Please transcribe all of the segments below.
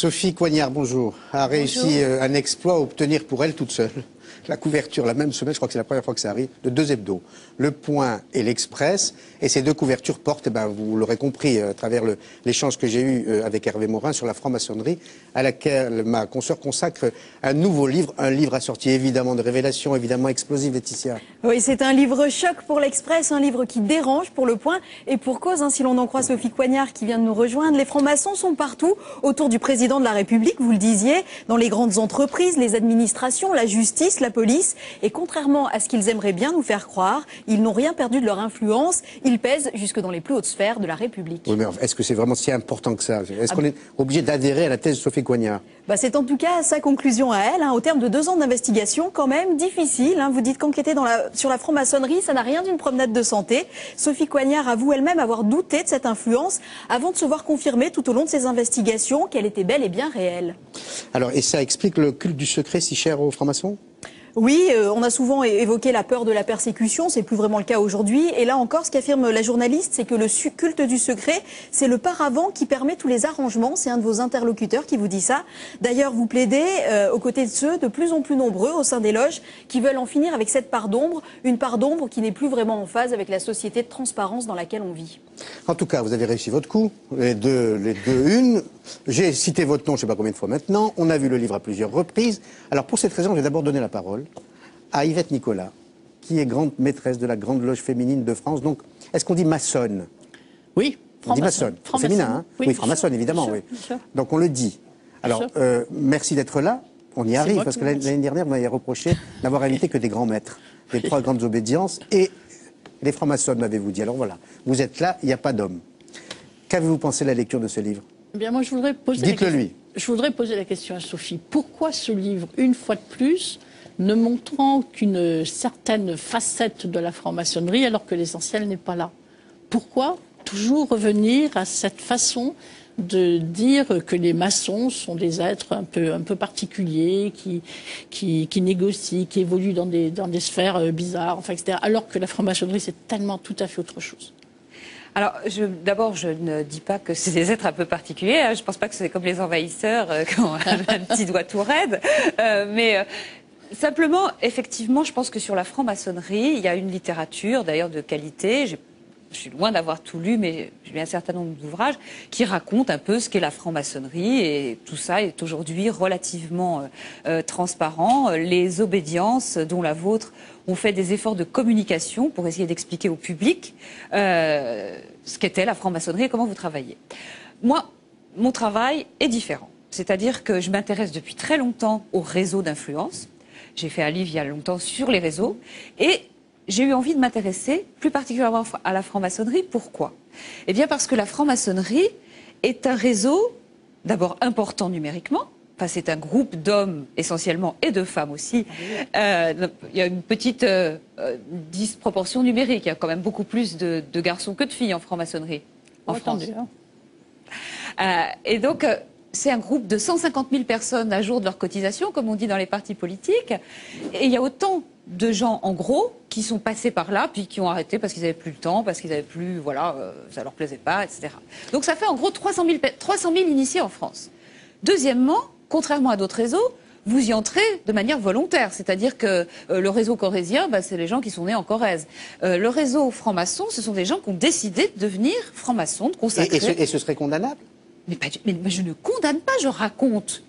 Sophie Coignard, bonjour, a réussi un exploit à obtenir pour elle toute seule la couverture la même semaine, je crois que c'est la première fois que ça arrive, de deux hebdos, Le Point et l'Express. Et ces deux couvertures portent, vous l'aurez compris à travers l'échange que j'ai eu avec Hervé Morin sur la franc-maçonnerie, à laquelle ma consoeur consacre un nouveau livre, un livre assorti évidemment de révélations, évidemment explosives, Laetitia. Oui, c'est un livre choc pour l'Express, un livre qui dérange pour Le Point, et pour cause, si l'on en croit Sophie Coignard qui vient de nous rejoindre. Les francs-maçons sont partout, autour du président de la République, vous le disiez, dans les grandes entreprises, les administrations, la justice, la police, et contrairement à ce qu'ils aimeraient bien nous faire croire, ils n'ont rien perdu de leur influence, ils pèsent jusque dans les plus hautes sphères de la République. Oui, mais est-ce que c'est vraiment si important que ça? Est-ce qu'on est obligé d'adhérer à la thèse de Sophie Coignard? C'est en tout cas sa conclusion à elle, au terme de 2 ans d'investigation, quand même difficile. Vous dites qu'enquêter sur la franc-maçonnerie, ça n'a rien d'une promenade de santé. Sophie Coignard avoue elle-même avoir douté de cette influence avant de se voir confirmer tout au long de ses investigations qu'elle était bel et bien réelle. Alors, et ça explique le culte du secret si cher aux francs-maçons? Oui, on a souvent évoqué la peur de la persécution, c'est plus vraiment le cas aujourd'hui. Et là encore, ce qu'affirme la journaliste, c'est que le culte du secret, c'est le paravent qui permet tous les arrangements. C'est un de vos interlocuteurs qui vous dit ça. D'ailleurs, vous plaidez aux côtés de ceux de plus en plus nombreux au sein des loges qui veulent en finir avec cette part d'ombre, une part d'ombre qui n'est plus vraiment en phase avec la société de transparence dans laquelle on vit. En tout cas, vous avez réussi votre coup, les deux unes. J'ai cité votre nom, je ne sais pas combien de fois maintenant. On a vu le livre à plusieurs reprises. Alors pour cette raison, je vais d'abord donner la parole à Yvette Nicolas, qui est grande maîtresse de la Grande Loge féminine de France. Donc, est-ce qu'on dit maçonne? Oui, on dit maçonne. Féminin, hein? Oui, franc-maçonne, évidemment. Bien oui. sûr, bien sûr. Donc on le dit. Alors, merci d'être là. On y arrive, parce que l'année dernière, vous m'avez reproché d'avoir invité que des grands maîtres, des 3 grandes obédiences, et les francs-maçonnes, m'avez-vous dit. Alors voilà, vous êtes là, il n'y a pas d'homme. Qu'avez-vous pensé de la lecture de ce livre? Eh bien, moi, je voudrais poser la question à Sophie. Pourquoi ce livre, une fois de plus, ne montrant qu'une certaine facette de la franc-maçonnerie alors que l'essentiel n'est pas là? Pourquoi toujours revenir à cette façon de dire que les maçons sont des êtres un peu particuliers, qui négocient, qui évoluent dans des sphères bizarres, enfin, etc., alors que la franc-maçonnerie, c'est tellement tout à fait autre chose? Alors, d'abord, je ne dis pas que c'est des êtres un peu particuliers. Je ne pense pas que c'est comme les envahisseurs qui ont un petit doigt tout raide. Simplement, effectivement, je pense que sur la franc-maçonnerie, il y a une littérature, d'ailleurs, de qualité. Je suis loin d'avoir tout lu, mais j'ai lu un certain nombre d'ouvrages qui racontent un peu ce qu'est la franc-maçonnerie. Et tout ça est aujourd'hui relativement transparent. Les obédiences, dont la vôtre, ont fait des efforts de communication pour essayer d'expliquer au public ce qu'était la franc-maçonnerie et comment vous travaillez. Moi, mon travail est différent. C'est-à-dire que je m'intéresse depuis très longtemps aux réseaux d'influence. J'ai fait un livre il y a longtemps sur les réseaux. Et j'ai eu envie de m'intéresser plus particulièrement à la franc-maçonnerie. Pourquoi? Eh bien parce que la franc-maçonnerie est un réseau d'abord important numériquement. Enfin, c'est un groupe d'hommes essentiellement et de femmes aussi. Il y a une petite disproportion numérique. Il y a quand même beaucoup plus de garçons que de filles en franc-maçonnerie en France. Et donc, c'est un groupe de 150 000 personnes à jour de leur cotisation, comme on dit dans les partis politiques. Et il y a autant de gens, en gros, qui sont passés par là, puis qui ont arrêté parce qu'ils n'avaient plus le temps, parce qu'ils n'avaient plus, voilà, ça leur plaisait pas, etc. Donc ça fait en gros 300 000 initiés en France. Deuxièmement, contrairement à d'autres réseaux, vous y entrez de manière volontaire. C'est-à-dire que le réseau corrézien, c'est les gens qui sont nés en Corrèze. Le réseau franc-maçon, ce sont des gens qui ont décidé de devenir francs-maçons, de consacrer... Et ce serait condamnable? Mais je ne condamne pas, je raconte.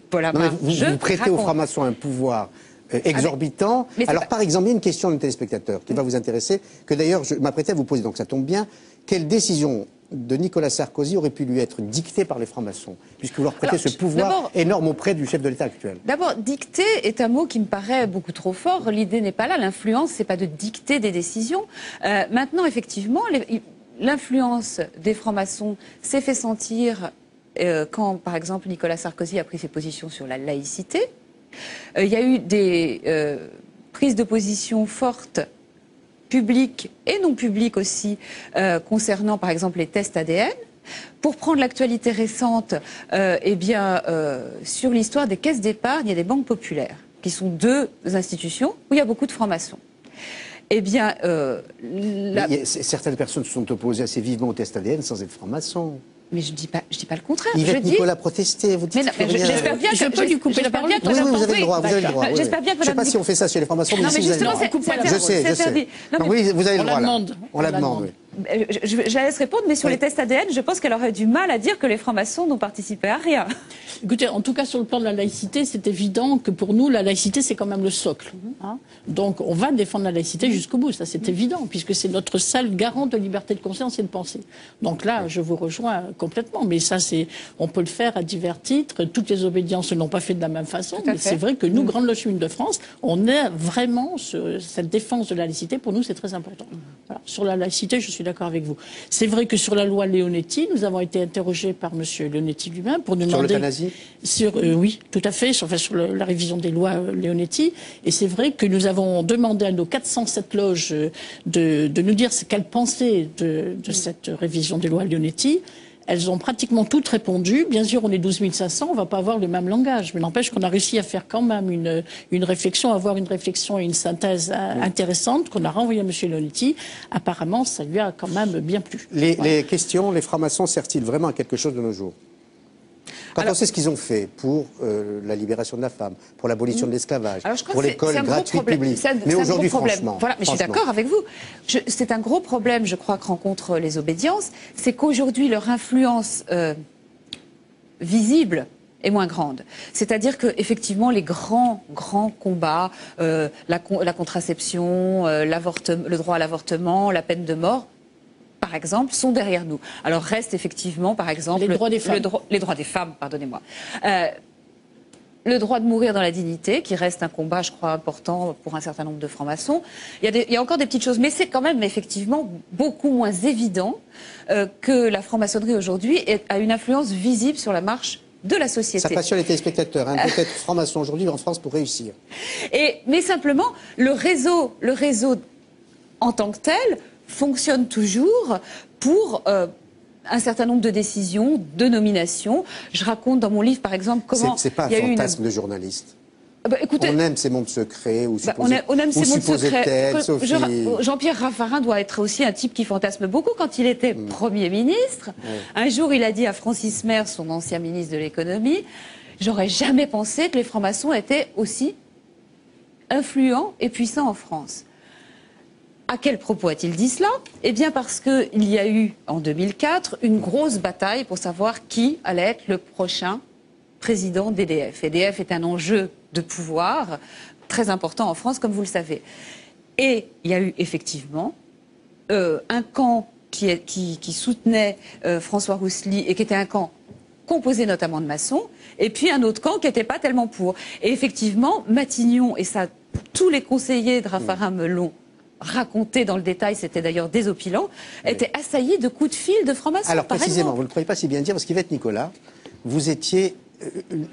Paul Amar, vous prêtez aux francs-maçons un pouvoir exorbitant. Alors, par exemple, il y a une question d'un téléspectateur qui va vous intéresser, que d'ailleurs, je m'apprêtais à vous poser, donc ça tombe bien. Quelle décision de Nicolas Sarkozy aurait pu lui être dictée par les francs-maçons, puisque vous leur prêtez ce pouvoir énorme auprès du chef de l'État actuel? D'abord, dicter est un mot qui me paraît beaucoup trop fort. L'idée n'est pas là. L'influence, c'est pas de dicter des décisions. Maintenant, effectivement, l'influence des francs-maçons s'est fait sentir quand, par exemple, Nicolas Sarkozy a pris ses positions sur la laïcité. Il y a eu des prises de position fortes, publiques et non publiques aussi, concernant, par exemple, les tests ADN. Pour prendre l'actualité récente, sur l'histoire des caisses d'épargne et des banques populaires, qui sont 2 institutions où il y a beaucoup de francs-maçons. Eh bien, certaines personnes se sont opposées assez vivement au test ADN sans être francs-maçons. Mais je dis pas le contraire. Yvette Nicolas protestait, vous dites j'espère bien que je peux lui couper la parole. Oui, vous avez le droit, vous avez le droit. J'espère bien que je ne sais pas si on fait ça chez les francs-maçons, mais ici, vous avez le droit. Je sais. Oui, vous avez le droit, là. On la demande, oui. Je la laisse répondre, mais sur les tests ADN, je pense qu'elle aurait du mal à dire que les francs-maçons n'ont participé à rien. Écoutez, en tout cas, sur le plan de la laïcité, c'est évident que pour nous, la laïcité, c'est quand même le socle. Hein. Donc, on va défendre la laïcité jusqu'au bout, ça c'est évident, puisque c'est notre seul garant de liberté de conscience et de pensée. Donc là, je vous rejoins complètement, mais ça, on peut le faire à divers titres. Toutes les obédiences ne l'ont pas fait de la même façon, mais c'est vrai que nous, Grande Loge Féminine de France, on est vraiment cette défense de la laïcité, pour nous, c'est très important. Voilà. Sur la laïcité, je suis d'accord avec vous. C'est vrai que sur la loi Leonetti, nous avons été interrogés par M. Leonetti lui-même pour nous demander... Sur l'euthanasie ? Oui, tout à fait, sur la révision des lois Leonetti. Et c'est vrai que nous avons demandé à nos 407 loges de nous dire ce qu'elles pensaient de cette révision des lois Leonetti. Elles ont pratiquement toutes répondu. Bien sûr, on est 12 500, on ne va pas avoir le même langage. Mais n'empêche qu'on a réussi à faire quand même une réflexion, avoir une réflexion et une synthèse intéressante qu'on a renvoyée à M. Leonetti. Apparemment, ça lui a quand même bien plu. Les questions, les francs-maçons servent-ils vraiment à quelque chose de nos jours ? Quand on sait ce qu'ils ont fait pour la libération de la femme, pour l'abolition de l'esclavage, pour l'école gratuite publique, mais aujourd'hui, franchement... Voilà, mais je suis d'accord avec vous. C'est un gros problème, je crois, que rencontrent les obédiences, c'est qu'aujourd'hui, leur influence visible est moins grande. C'est-à-dire qu'effectivement, les grands combats, la contraception, le droit à l'avortement, la peine de mort, par exemple, sont derrière nous. Alors reste effectivement, par exemple... Les droits des femmes. Les droits des femmes, pardonnez-moi. Le droit de mourir dans la dignité, qui reste un combat, je crois, important pour un certain nombre de francs-maçons. Il y a encore des petites choses, mais c'est quand même effectivement beaucoup moins évident que la franc-maçonnerie aujourd'hui a une influence visible sur la marche de la société. Ça passionne les téléspectateurs. Hein. Peut-être franc-maçon aujourd'hui en France pour réussir. Mais simplement, le réseau en tant que tel fonctionne toujours pour un certain nombre de décisions, de nominations. Je raconte dans mon livre, par exemple, comment... C'est pas un fantasme de journaliste. Écoutez, on aime ces mondes secrets, ou on aime ces mondes secrets. Sophie... Jean-Pierre Raffarin doit être aussi un type qui fantasme beaucoup. Quand il était Premier ministre, un jour, il a dit à Francis Mer, son ancien ministre de l'économie, « J'aurais jamais pensé que les francs-maçons étaient aussi influents et puissants en France ». À quel propos a-t-il dit cela? Eh bien parce qu'il y a eu, en 2004, une grosse bataille pour savoir qui allait être le prochain président d'EDF. EDF est un enjeu de pouvoir très important en France, comme vous le savez. Et il y a eu effectivement un camp qui soutenait François Roussely et qui était un camp composé notamment de maçons, et puis un autre camp qui n'était pas tellement pour. Et effectivement, Matignon, et ça, tous les conseillers de Raffarin me l'ont raconté dans le détail, c'était d'ailleurs désopilant, était assailli de coups de fil de francs-maçons. Alors précisément, vous ne le croyez pas si bien dire, parce qu'Yvette Nicolas, vous étiez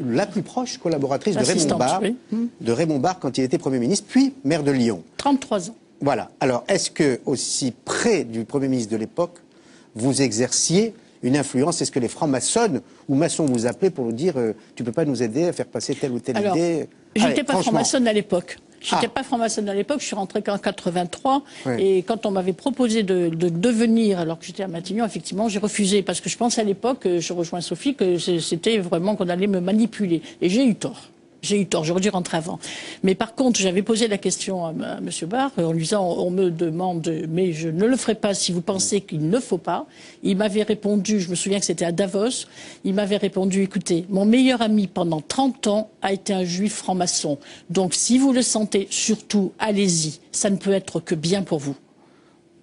la plus proche collaboratrice de Raymond Barre quand il était Premier ministre, puis maire de Lyon. 33 ans. Voilà. Alors, est-ce que, aussi près du Premier ministre de l'époque, vous exerciez une influence? Est-ce que les francs-maçons ou maçons vous appelaient pour vous dire tu ne peux pas nous aider à faire passer telle ou telle idée? Je n'étais pas franc-maçonne à l'époque. Je n'étais pas franc-maçonne à l'époque, je suis rentrée qu'en 83. Oui. Et quand on m'avait proposé de devenir, alors que j'étais à Matignon, effectivement, j'ai refusé. Parce que je pensais à l'époque, je rejoins Sophie, que c'était vraiment qu'on allait me manipuler. Et j'ai eu tort. J'ai eu tort, j'aurais dû rentrer avant. Mais par contre, j'avais posé la question à M. Barre en lui disant, on me demande, mais je ne le ferai pas si vous pensez qu'il ne faut pas. Il m'avait répondu, je me souviens que c'était à Davos, il m'avait répondu, écoutez, mon meilleur ami pendant 30 ans a été un juif franc-maçon. Donc si vous le sentez, surtout, allez-y. Ça ne peut être que bien pour vous.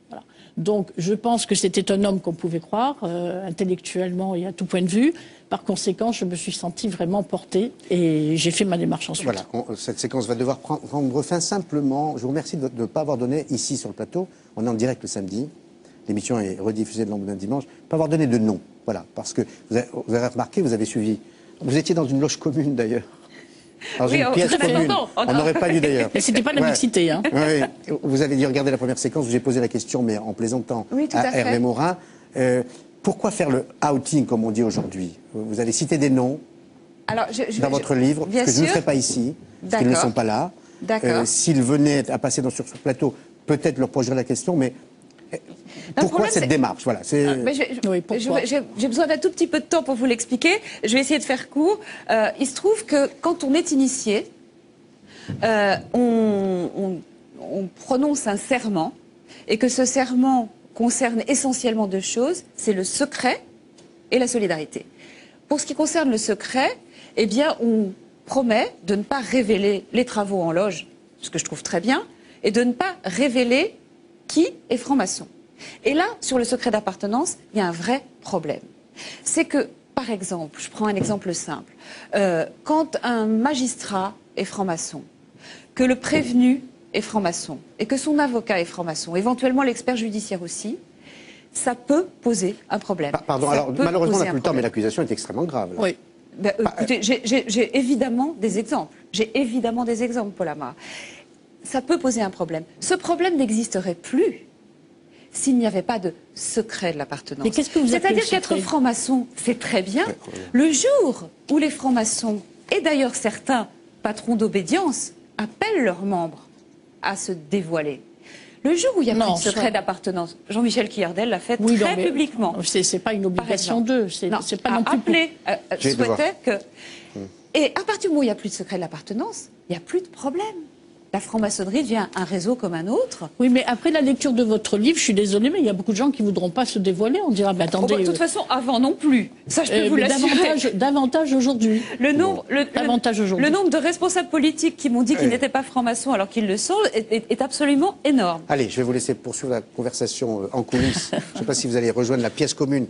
Voilà. Donc je pense que c'était un homme qu'on pouvait croire, intellectuellement et à tout point de vue. Par conséquent, je me suis sentie vraiment portée et j'ai fait ma démarche ensuite. Voilà, cette séquence va devoir prendre fin simplement. Je vous remercie de ne pas avoir donné ici sur le plateau, on est en direct le samedi, l'émission est rediffusée le lendemain dimanche, pas avoir donné de nom. Voilà, parce que vous avez remarqué, vous avez suivi. Vous étiez dans une loge commune d'ailleurs. Dans une pièce commune. On n'aurait pas dû d'ailleurs. Mais c'était pas de la mixité. Hein. Oui, vous avez dit, regardez la première séquence où j'ai posé la question, mais en plaisantant à Hervé Morin. Pourquoi faire le outing, comme on dit aujourd'hui? Vous allez citer des noms dans votre livre, que je ne ferai pas ici, parce qu'ils ne sont pas là. S'ils venaient à passer sur ce plateau, peut-être leur poserai la question, mais Pourquoi cette démarche? Voilà, j'ai besoin d'un tout petit peu de temps pour vous l'expliquer. Je vais essayer de faire court. Il se trouve que quand on est initié, on prononce un serment et que ce serment concerne essentiellement deux choses, c'est le secret et la solidarité. Pour ce qui concerne le secret, eh bien, on promet de ne pas révéler les travaux en loge, ce que je trouve très bien, et de ne pas révéler qui est franc-maçon. Et là, sur le secret d'appartenance, il y a un vrai problème. C'est que, par exemple, je prends un exemple simple, quand un magistrat est franc-maçon, que le prévenu est franc-maçon et que son avocat est franc-maçon, éventuellement l'expert judiciaire aussi, ça peut poser un problème. Pardon, alors malheureusement on n'a plus le temps, mais l'accusation est extrêmement grave. Là. Oui. Ben, écoutez, j'ai évidemment des exemples. J'ai évidemment des exemples, Paul Amar. Ça peut poser un problème. Ce problème n'existerait plus s'il n'y avait pas de secret de l'appartenance. C'est-à-dire qu'être franc-maçon, c'est très bien. Le jour où les francs-maçons, et d'ailleurs certains patrons d'obédience, appellent leurs membres à se dévoiler, le jour où il n'y a plus de secret d'appartenance, Jean-Michel Quillardel l'a fait très publiquement. C'est pas une obligation d'eux. C'est pas non plus. Appelé, souhaitait que. Et à partir du moment où il n'y a plus de secret de l'appartenance, il n'y a plus de problème. La franc-maçonnerie devient un réseau comme un autre. Oui, mais après la lecture de votre livre, je suis désolée, mais il y a beaucoup de gens qui ne voudront pas se dévoiler. On dira, attendez... de toute façon, avant non plus. Ça, je peux vous l'assurer. Davantage aujourd'hui. Le nombre de responsables politiques qui m'ont dit qu'ils n'étaient pas francs-maçons alors qu'ils le sont est absolument énorme. Allez, je vais vous laisser poursuivre la conversation en coulisses. Je ne sais pas si vous allez rejoindre la pièce commune.